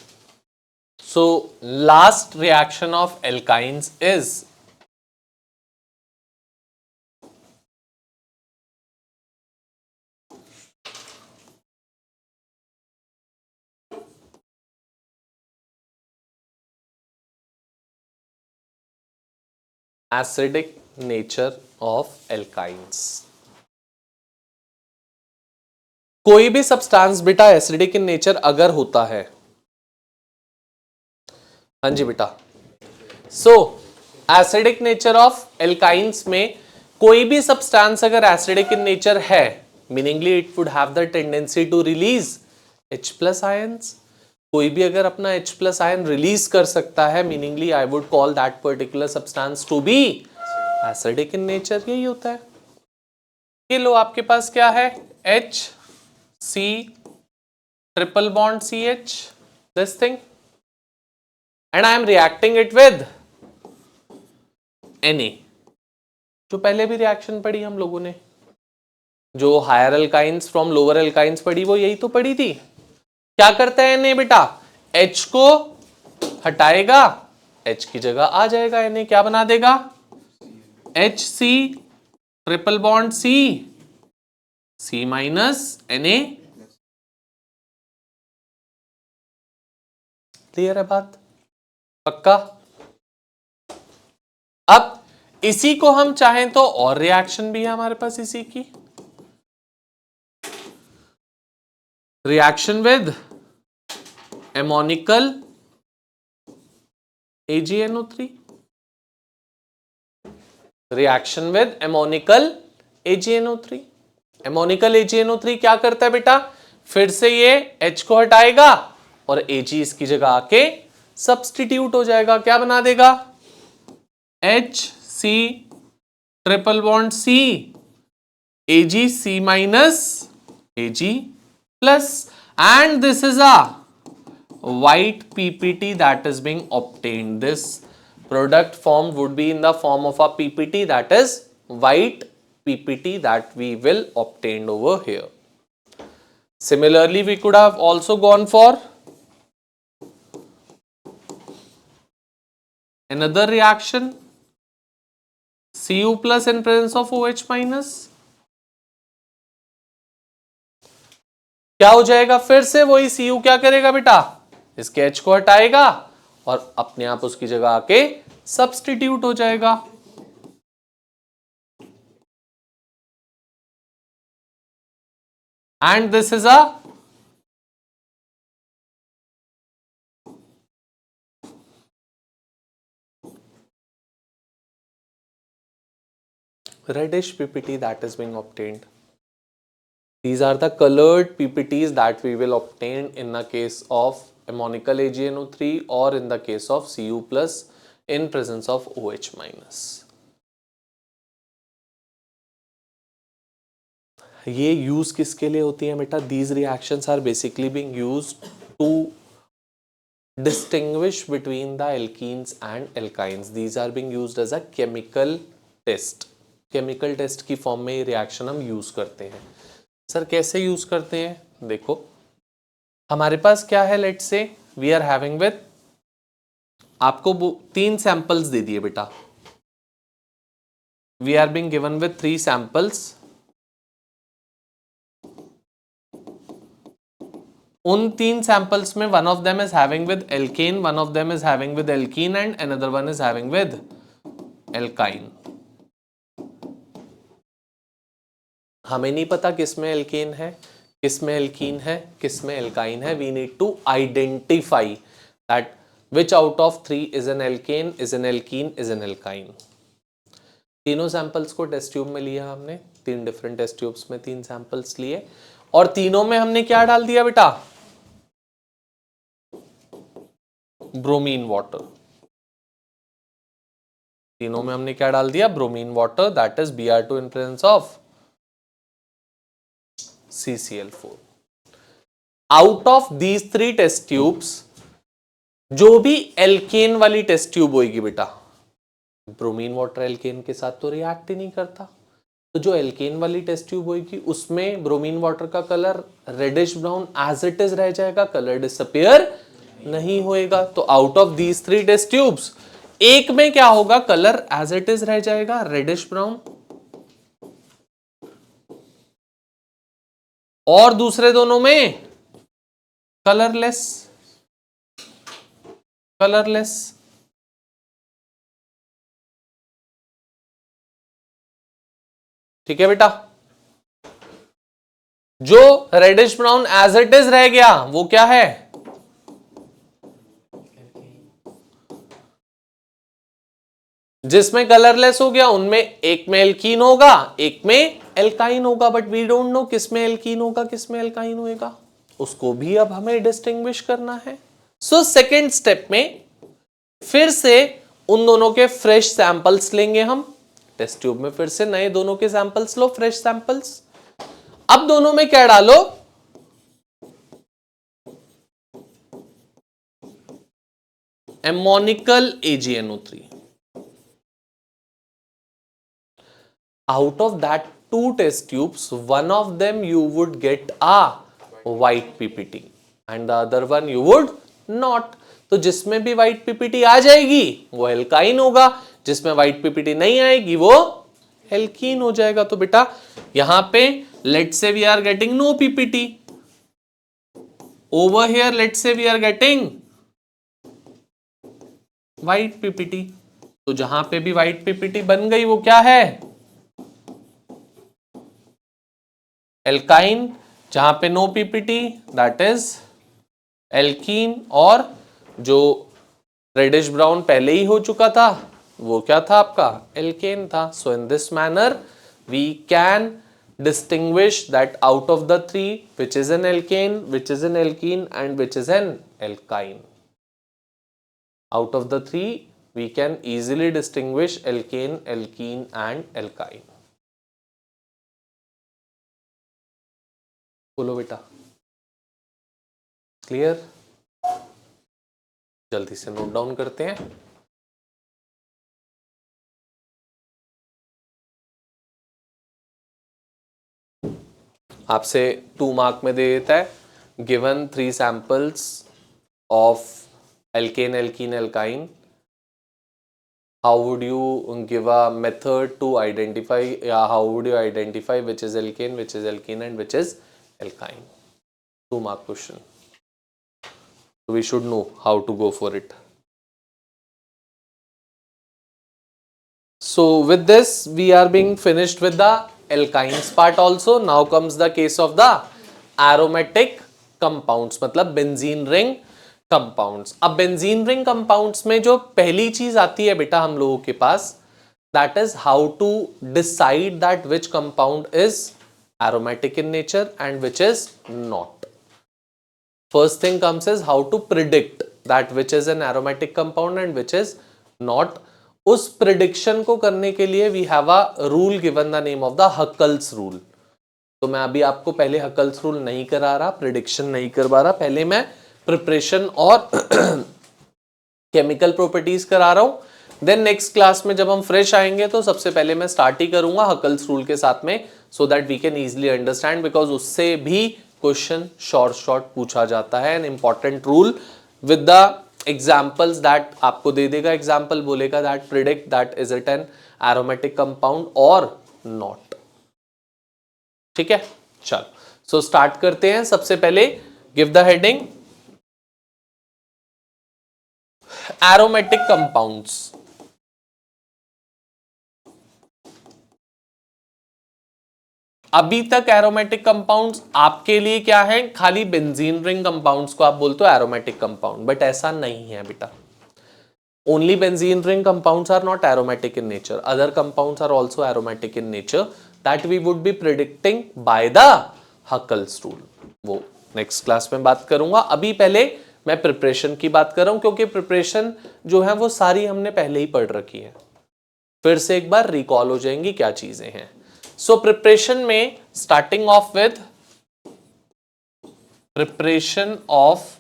So last reaction of alkynes is acidic nature of alkynes. कोई भी सब्सटेंस बेटा एसिडिक इन नेचर अगर होता है, हाँ जी बेटा, so acidic nature of alkynes में कोई भी सब्सटेंस अगर एसिडिक इन नेचर है, meaningly it would have the tendency to release H plus ions. कोई भी अगर अपना H प्लस आयन रिलीज कर सकता है, meaningly I would call that particular substance to be acidic in nature. यही होता है। ये लो, आपके पास क्या है, H C triple bond CH, this thing, and I am reacting it with Na। जो पहले भी रिएक्शन पढ़ी हम लोगों ने, जो higher alkynes from lower alkynes पढ़ी, वो यही तो पढ़ी थी। क्या करता है Na बेटा, H को हटाएगा, H की जगह आ जाएगा Na, क्या बना देगा, HC triple bond C minus Na। Clear है बात, पक्का। अब इसी को हम चाहें तो और रिएक्शन भी है हमारे पास इसी की, reaction with ammoniacal AgNO3, reaction with ammoniacal AgNO3। Ammoniacal AgNO3 क्या करता है बेटा, फिर से ये H को हटाएगा और Ag इसकी जगह आके सब्स्टिट्यूट हो जाएगा, क्या बना देगा, HC triple bond C AgC minus Ag plus, and this is a white PPT that is being obtained. This product form would be in the form of a PPT, that is white PPT that we will obtain over here. Similarly, we could have also gone for another reaction, Cu plus in presence of OH minus, क्या हो जाएगा, फिर से वही Cu क्या करेगा बेटा, इसके H को हटाएगा और अपने आप उसकी जगह आके सब्स्टिट्यूट हो जाएगा। And this is a reddish PPT that is being obtained. These are the colored PPTs that we will obtain in the case of ammonical AgNO3 or in the case of Cu plus in presence of OH minus. ये use किसके लिए होती है बेटा, these reactions are basically being used to distinguish between the alkenes and alkynes. These are being used as a chemical test. Chemical test की form में ये reaction हम यूज करते हैं। सर कैसे यूज करते हैं, देखो हमारे पास क्या है, let's say we are having with, आपको 3 सैंपल्स दे दिए बेटा, we are being given with 3 samples. उन 3 सैंपल्स में one of them is having with alkane, one of them is having with alkene and another one is having with alkyne. हमें नहीं पता किसमें एल्केन है, किसमें एल्कीन है, किसमें एल्काइन है। We need to identify that which out of 3 is an alkane, is an alkene, is an alkyne. तीनों सैंपल्स को टेस्ट ट्यूब में लिया हमने, 3 डिफरेंट टेस्ट ट्यूब्स में 3 सैंपल्स लिए और तीनों में हमने क्या डाल दिया बेटा, ब्रोमीन वाटर। तीनों में हमने क्या डाल दिया, bromine water, that is Br2 in presence of CCl4। Out of these 3 test tubes जो भी एल्केन वाली टेस्ट ट्यूब होगी बेटा, ब्रोमीन वाटर एल्केन के साथ तो रिएक्ट ही नहीं करता, तो जो एल्केन वाली टेस्ट ट्यूब होगी उसमें ब्रोमीन वाटर का colour reddish brown as it is रह जाएगा, कलर डिसअपीयर नहीं होएगा। तो out of these 3 test tubes एक में क्या होगा, कलर एज इट इज रह जाएगा रेडिश ब्राउन, और दूसरे दोनों में कलरलेस। ठीक है बेटा, जो reddish brown as it is रह गया वो क्या है, जिसमें कलरलेस हो गया उनमें एक में एल्कीन होगा, एक में एल्काइन होगा, बट वी डोंट नो किसमें एल्कीन होगा किसमें एल्काइन होगा, उसको भी अब हमें डिस्टिंग्विश करना है। सो सेकेंड स्टेप में फिर से उन दोनों के फ्रेश सैंपल्स लेंगे हम, टेस्ट ट्यूब में फिर से नए दोनों के सैंपल्स लो, फ्रेश सैंपल्स। अब दोनों में क्या डालो, एमोनिकल AgNO3। Out of that 2 test tubes, one of them you would get a white PPT and the other one you would not। तो जिसमें भी white PPT आ जाएगी वो एल्काइन होगा, जिसमें white PPT नहीं आएगी वो एल्कीन हो जाएगा। तो बेटा यहां पे let's say we are getting no PPT, over here let's say we are getting white PPT। तो जहां पे भी white PPT बन गई वो क्या है, एल्काइन, जहां पे no PPT that is alkene, और जो रेडिश ब्राउन पहले ही हो चुका था वो क्या था आपका, एल्केन था। So in this manner we can distinguish that out of the 3 which is an alkane, which is an alkene and which is an alkyne. Out of the 3 we can easily distinguish alkane, alkene and alkyne. बोलो बेटा, clear? जल्दी से note down करते हैं। आपसे 2 mark में दे देता है, given 3 samples of alkene, alkene, alkyne, how would you give a method to identify, how would you identify which is alkane, which is alkene and which is alkyne? 2 mark question, so we should know how to go for it. So with this we are being finished with the alkynes part also. Now comes the case of the aromatic compounds, मतलब benzene ring compounds. अब benzene ring compounds में जो पहली चीज आती है बेटा हम लोगों के पास, that is how to decide that which compound is aromatic in nature and which is not. First thing comes is how to predict that which is an aromatic compound and which is not. उस prediction को करने के लिए we have a rule given the name of the Huckel's rule. तो मैं अभी आपको पहले हकल्स रूल नहीं करा रहा, प्रिडिक्शन नहीं करवा रहा, पहले मैं प्रिपरेशन और केमिकल प्रॉपर्टीज करा रहा हूं। देन नेक्स्ट क्लास में जब हम फ्रेश आएंगे तो सबसे पहले मैं स्टार्ट ही करूंगा हकल्स रूल के साथ में, so that we can easily understand, because उससे भी क्वेश्चन शॉर्ट पूछा जाता है। An important rule with the examples that आपको दे देगा, एग्जाम्पल बोलेगा that predict that is it an aromatic compound और नॉट। ठीक है, चलो सो स्टार्ट करते हैं। सबसे पहले give the heading aromatic compounds. अभी तक एरोमेटिक कंपाउंड्स आपके लिए क्या है, खाली बेंजीन रिंग कंपाउंड्स को आप बोलते हो एरोमेटिक कंपाउंड, बट ऐसा नहीं है बेटा। Only benzene ring compounds are not aromatic in nature, other compounds are also aromatic in nature, that we would be predicting by the Huckel's rule. वो next class में बात करूंगा। अभी पहले मैं प्रिपरेशन की बात कर रहा हूं, क्योंकि प्रिपरेशन जो है वो सारी हमने पहले ही पढ़ रखी है। फिर से एक बार रिकॉल हो जाएंगी क्या चीजें हैं। सो प्रिपरेशन में starting of with preparation of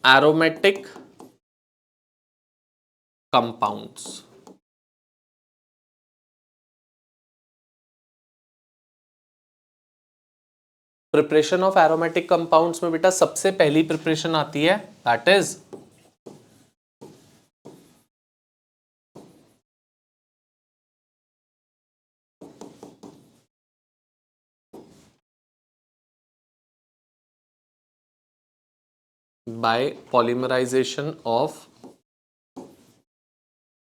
aromatic compounds. Preparation of aromatic compounds में बेटा सबसे पहली प्रिपरेशन आती है that is by polymerization of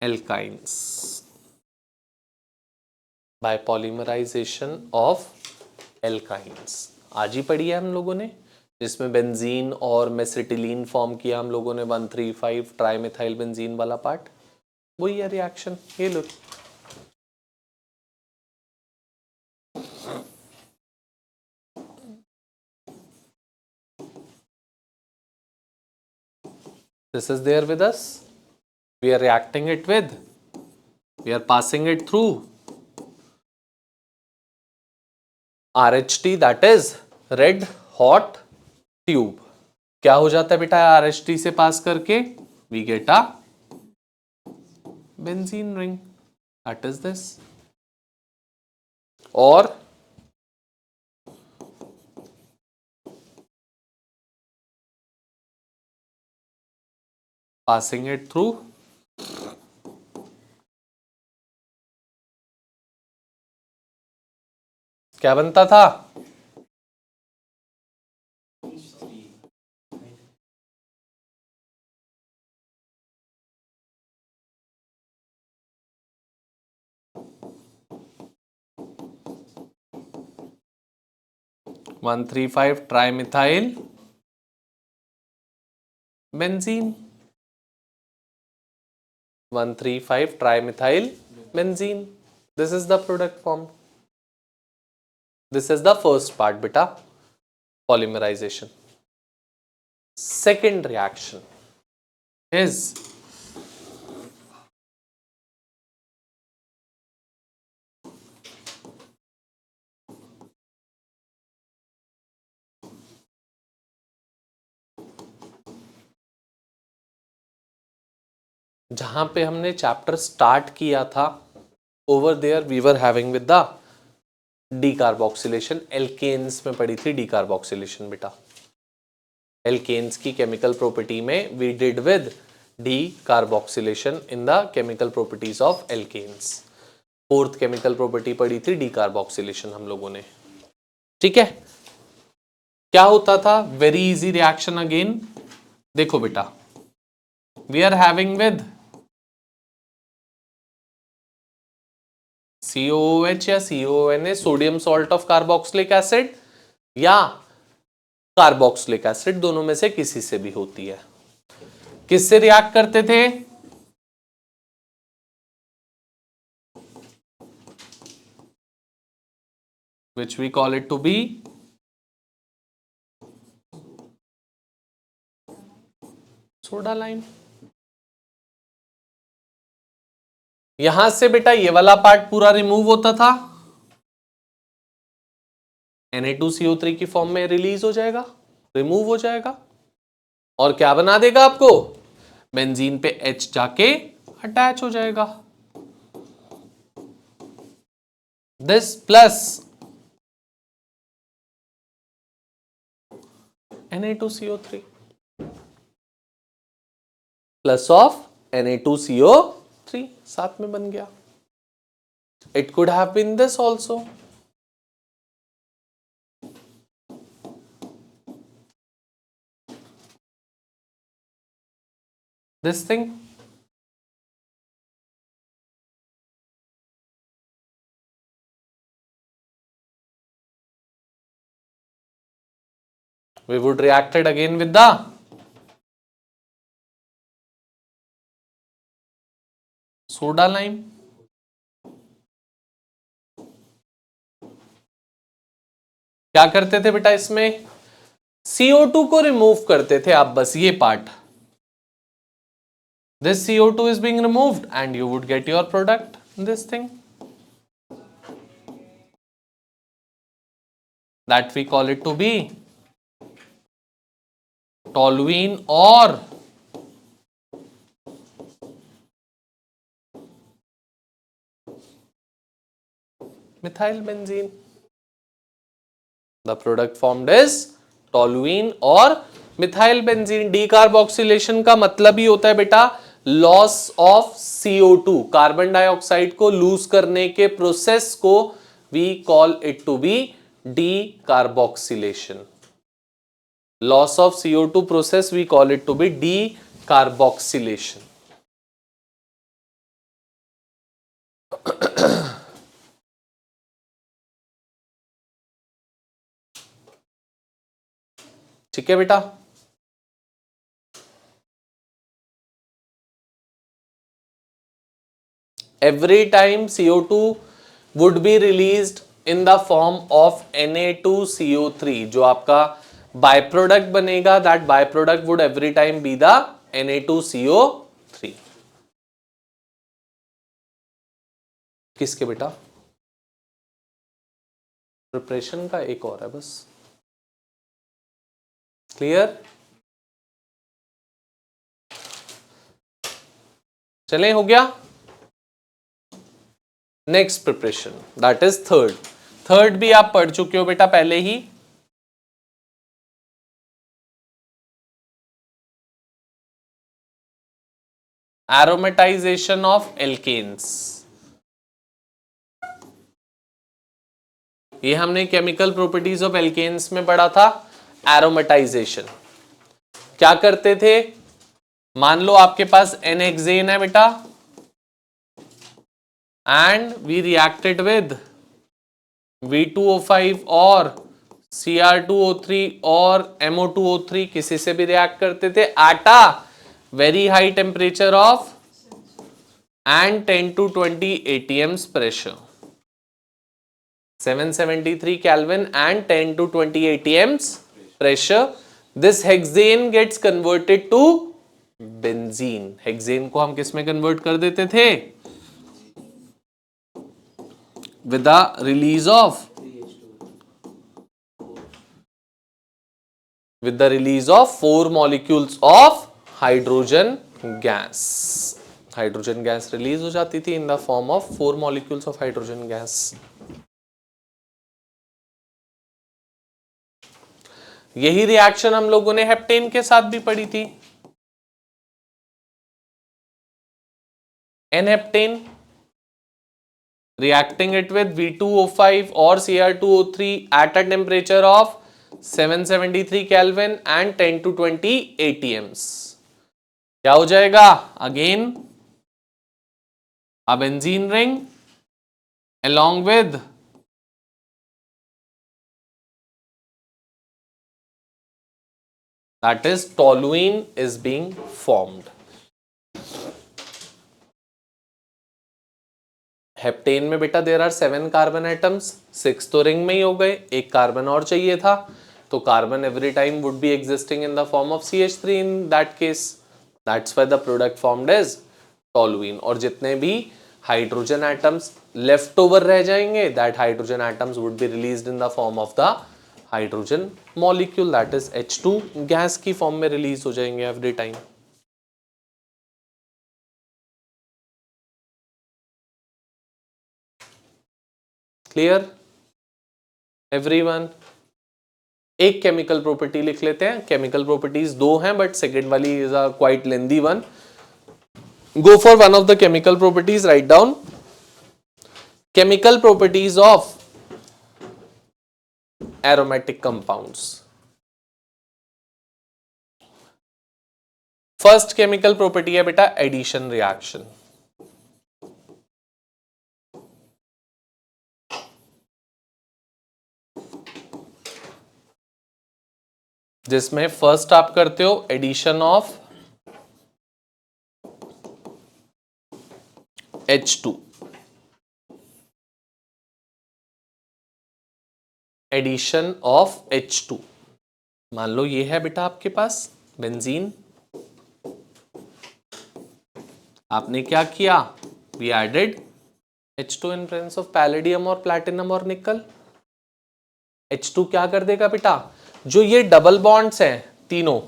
alkynes, by polymerization of alkynes। आज ही पढ़ी है हम लोगों ने, जिसमें बेंजीन और मेसिटिलीन फॉर्म किया हम लोगों ने 135 ट्राइमेथाइल बेंजीन वाला पार्ट, वही है रिएक्शन। ये लो this is there with us, we are reacting it with, we are passing it through RHT, that is red hot tube। क्या हो जाता है बेटा RHT से पास करके, we get a benzene ring, that is this। और passing it through क्या बनता था, one 135 trimethyl benzene, 135 trimethyl benzene. This is the product form, this is the first part बेटा polymerization। Second reaction is जहां पे हमने चैप्टर स्टार्ट किया था, over there we were having with the decarboxylation. Alkanes में पढ़ी थी डीकार्बोक्सिलेशन बेटा, एल्केन्स की केमिकल प्रॉपर्टी में we did with decarboxylation in the chemical properties of alkanes. Fourth chemical property पढ़ी थी डीकार्बोक्सिलेशन हम लोगों ने, ठीक है। क्या होता था, वेरी इजी रिएक्शन अगेन। देखो बेटा, we are having with COOH या CONA, sodium salt of carboxylic acid, या कार्बोक्सिलिक एसिड, दोनों में से किसी से भी होती है। किससे रिएक्ट करते थे, which we call it to be soda lime. यहां से बेटा ये वाला पार्ट पूरा रिमूव होता था, Na2CO3 की फॉर्म में रिलीज हो जाएगा, रिमूव हो जाएगा, और क्या बना देगा आपको, बेंजीन पे H जाके अटैच हो जाएगा। This plus Na2CO3 plus of Na2CO3 साथ में बन गया। It could have been this also, this thing। We would react it again with the soda lime। क्या करते थे बेटा इसमें, CO2 को रिमूव करते थे आप, बस ये part, this CO2 is being removed and you would get your product, this thing that we call it to be toluene or methyl benzene. The product formed is toluene और methyl benzene. Decarboxylation का मतलब ही होता है बेटा loss of CO2, carbon dioxide को lose करने के प्रोसेस को we call it to be decarboxylation. Loss of CO2 process we call it to be decarboxylation. ठीक है बेटा. Every time CO2 would be released in the form of Na2CO3, जो आपका by product बनेगा, that by product would every time be the Na2CO3. किसके बेटा? Preparation का एक और है बस. क्लियर? चलें, हो गया. Next preparation that is third. Third भी आप पढ़ चुके हो बेटा पहले ही. Aromatisation of alkanes. ये हमने केमिकल प्रॉपर्टीज ऑफ एल्केन्स में पढ़ा था. एरोमेटाइजेशन क्या करते थे? मान लो आपके पास N-हेक्सेन है बेटा and we reacted with V2O5 और Cr2O3 और MO2O3, किसी से भी रिएक्ट करते थे at a very high temperature of and 10 to 20 atms pressure, 773 Kelvin and 10 to 20 atms pressure. This hexane gets converted to benzene. Hexane को हम किस में कन्वर्ट कर देते थे? With the release of 4 molecules of hydrogen gas. Hydrogen gas release हो जाती थी in the form of 4 molecules of hydrogen gas. यही रिएक्शन हम लोगों ने हेप्टेन के साथ भी पढ़ी थी. N-heptane reacting it with V2O5 or Cr2O3 at a temperature of 773 Kelvin and 10 to 20 atms. क्या हो जाएगा? Again a benzene ring along with that is toluene is being formed. Heptane में बेटा देयर आर 7 कार्बन एटम्स, 6 तो ring में ही हो गए, एक कार्बन और चाहिए था, तो carbon every time would be existing in the form of CH3 in that case. That's why the product formed as toluene. और जितने भी हाइड्रोजन एटम्स लेफ्ट ओवर रह जाएंगे, that hydrogen atoms would be released in the form of the hydrogen molecule, that is H2 gas की form में release हो जाएंगे every time. Clear everyone? एक केमिकल प्रॉपर्टी लिख लेते हैं. केमिकल प्रॉपर्टीज 2 हैं बट सेकेंड वाली is a quite lengthy one. Go for one of the chemical properties. Write down chemical properties of aromatic compounds. First chemical property है बेटा addition reaction. जिसमें first आप करते हो addition of H2. Addition of H2 मान लो ये है बेटा आपके पास बेंजीन, आपने क्या किया, we added H2 in presence of palladium और प्लैटिनम और निकल। H2 क्या कर देगा बेटा, जो ये डबल बॉन्ड्स हैं तीनों,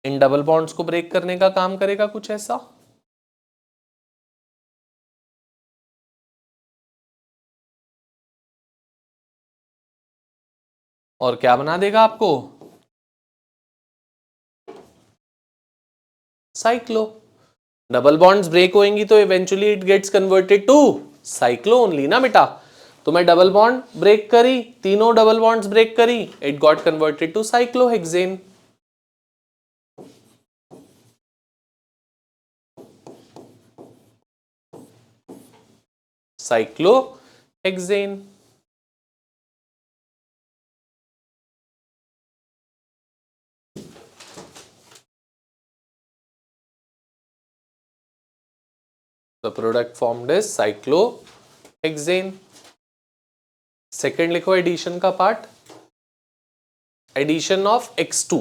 इन डबल बॉन्ड्स को ब्रेक करने का काम करेगा कुछ ऐसा, और क्या बना देगा आपको, साइक्लो। डबल बॉन्ड्स ब्रेक होंगी तो eventually it gets converted to cyclo only ना बेटा। तो मैं डबल बॉन्ड ब्रेक करी, तीनों डबल बॉन्ड्स ब्रेक करी, it got converted to cyclohexane. Cyclohexane. The product formed is cyclohexane. Second लिखो एडिशन का part, addition of X2।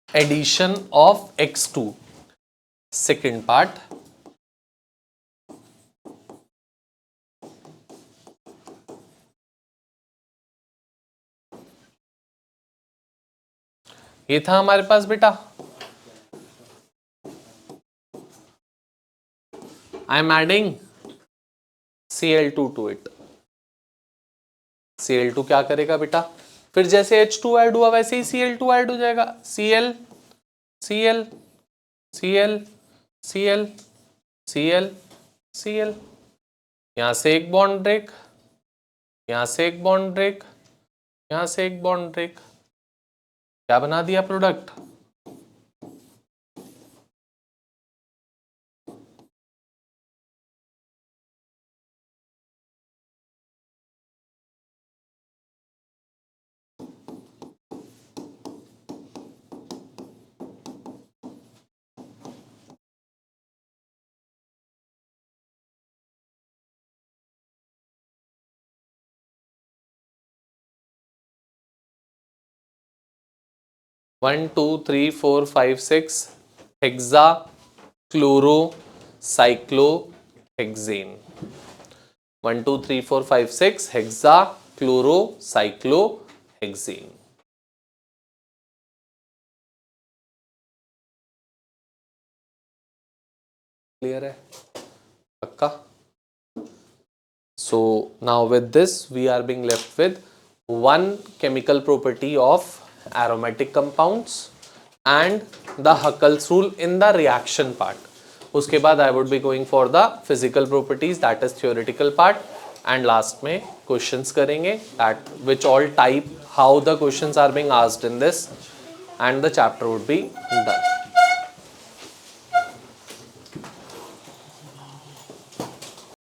Addition of X2 second part. ये था हमारे पास बेटा, I am adding Cl2 to इट। Cl2 क्या करेगा बेटा, फिर जैसे H2 ऐड हुआ वैसे ही Cl2 ऐड हो जाएगा, Cl Cl Cl Cl Cl Cl, यहां से एक बॉन्ड ब्रेक, यहां से एक बॉन्ड ब्रेक, यहां से एक बॉन्ड ब्रेक, क्या बना दिया product, one two three four five six hexa chloro cyclo hexane. 1 2 3 4 5 6 hexa chloro cyclo hexane. Clear है पक्का? So now with this we are being left with one chemical property of aromatic compounds and the Huckel's rule in the reaction part. उसके बाद I would be going for the physical properties, that is theoretical part, and last में questions करेंगे at which all type, how the questions are being asked in this, and the chapter would be done.